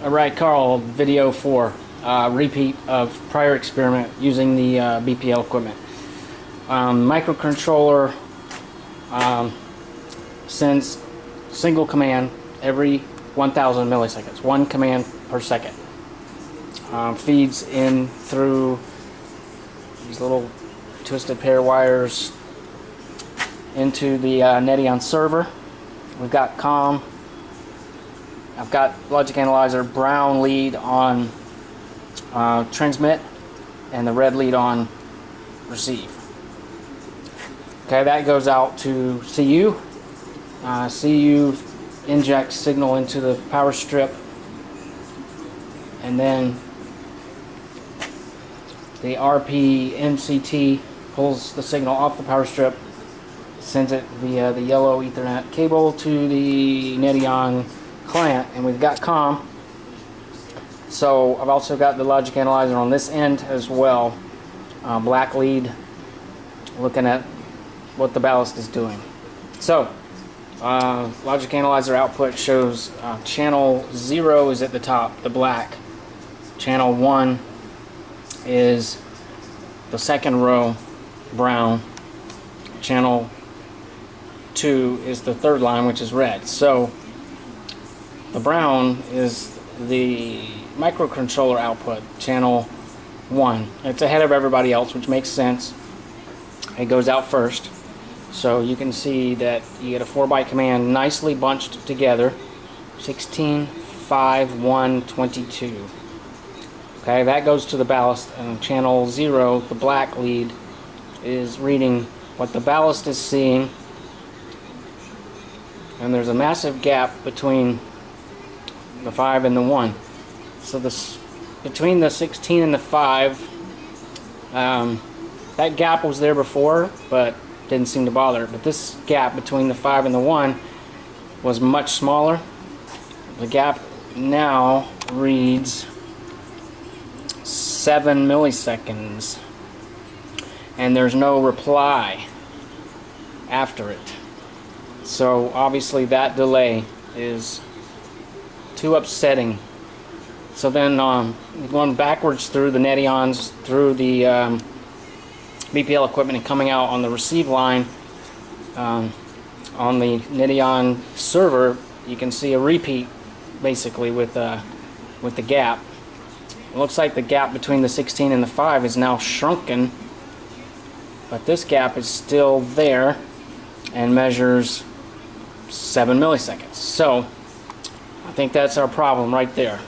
Alright, Carl, video 4, repeat of prior experiment using the BPL equipment. Microcontroller sends single command every 1000 milliseconds, one command per second. Feeds in through these little twisted pair wires into the Netteon server. We've got COM. I've got logic analyzer brown lead on transmit and the red lead on receive. Okay, that goes out to CU. CU injects signal into the power strip, and then the RP MCT pulls the signal off the power strip, sends it via the yellow Ethernet cable to the Netteon client, and we've got COM. So I've also got the logic analyzer on this end as well, black lead, looking at what the ballast is doing. So logic analyzer output shows channel 0 is at the top, the black. Channel 1 is the second row, brown. Channel 2 is the third line, which is red. So the brown is the microcontroller output, channel 1. It's ahead of everybody else, which makes sense. It goes out first. So you can see that you get a 4-byte command nicely bunched together. 16, 5, 1, 22. Okay, that goes to the ballast, and channel 0, the black lead, is reading what the ballast is seeing. And there's a massive gap between the 5 and the 1. So this between the 16 and the 5, that gap was there before, but didn't seem to bother. But this gap between the 5 and the 1 was much smaller. The gap now reads 7 milliseconds, and there's no reply after it. So obviously that delay is too upsetting. So then going backwards through the Netteons, through the BPL equipment, and coming out on the receive line on the Netteon server, you can see a repeat basically with the gap. It looks like the gap between the 16 and the 5 is now shrunken, but this gap is still there and measures 7 milliseconds. So I think that's our problem right there.